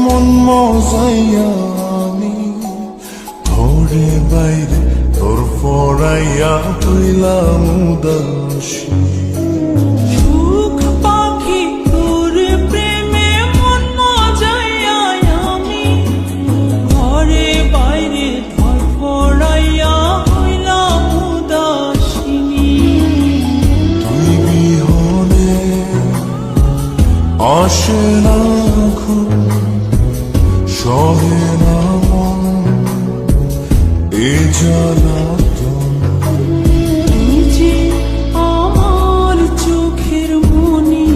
মন মজাইয়া আমি ঘরে বাইরে তোর ফরাইয়া হইলাম উদাসী। সুখ পাখি তোর প্রেমে মন মজাইয়া আমি ঘরে বাইরে ধর ফরাইয়া হইলাম উদাসিনী। তুই বিহনে আসে না ঘুম, সহে না মন এ জ্বালাতন। তুই যে আমার চোখের মনি,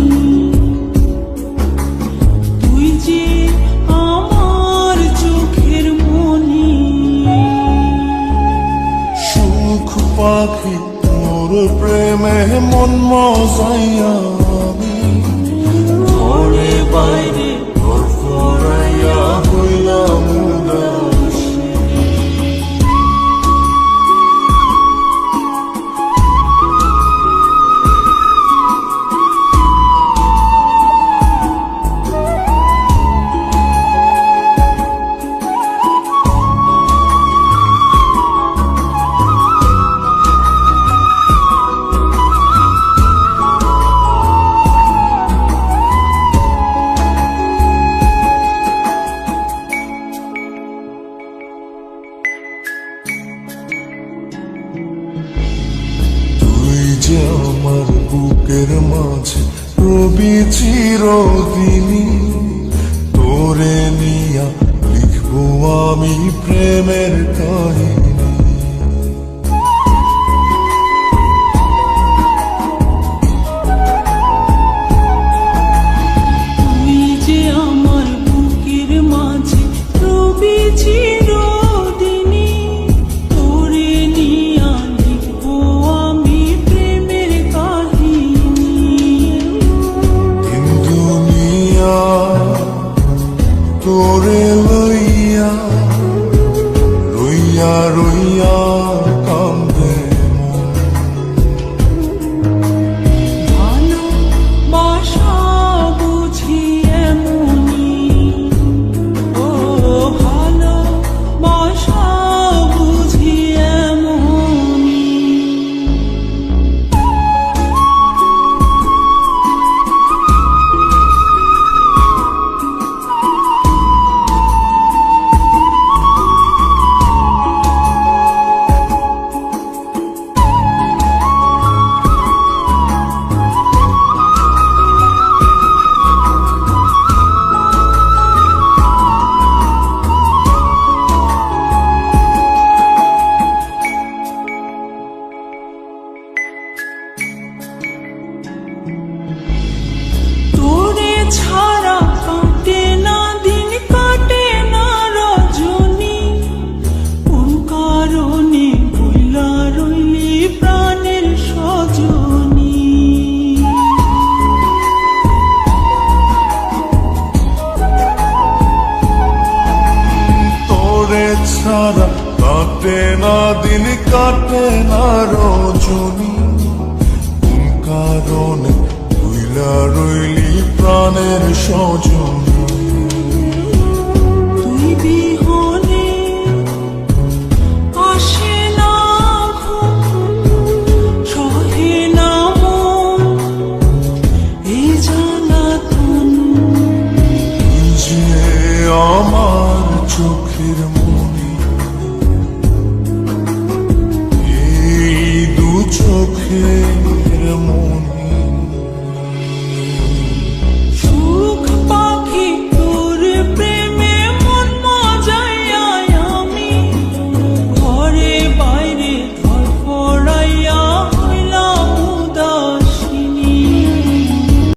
তুই যে আমার চোখের মনি। সুখ পাখি তোর প্রেমে মন মজাইয়া আমি ঘরে বাইরে তোর ফরাইয়া হইলাম উদাসী। তুই যে আমার বুকের মাঝে রবি চিরদিনই, তোরে নিয়া লিখবো আমি প্রেমের কাহিনী। তুই যে আমার বুকের মাঝে রবি চিরদিনই, তোরে নিয়া লিখবো আমি প্রেমের কাহিনী। দিন দুনিয়া তোরে লইয়া রইয়া রইয়া কান্দে মন। ভালোবাসা বুঝি এমনি, ও ভালোবাসা বুঝি এমনি। তোরে ছাড়া কাটে না দিন, কাটে না রজনী। কোন কারণে ভুলা রইলি প্রাণের সজনী। তোরে ছাড়া কাটে না দিন, কাটে না রজনী। কোন কারণে ভুইলা রইলি প্রাণের সজনী। তুই বিহনে আসে না ঘুম, সহে না মন এ জ্বালাতন। তুই যে আমার চোখের মনি, এই দু চোখে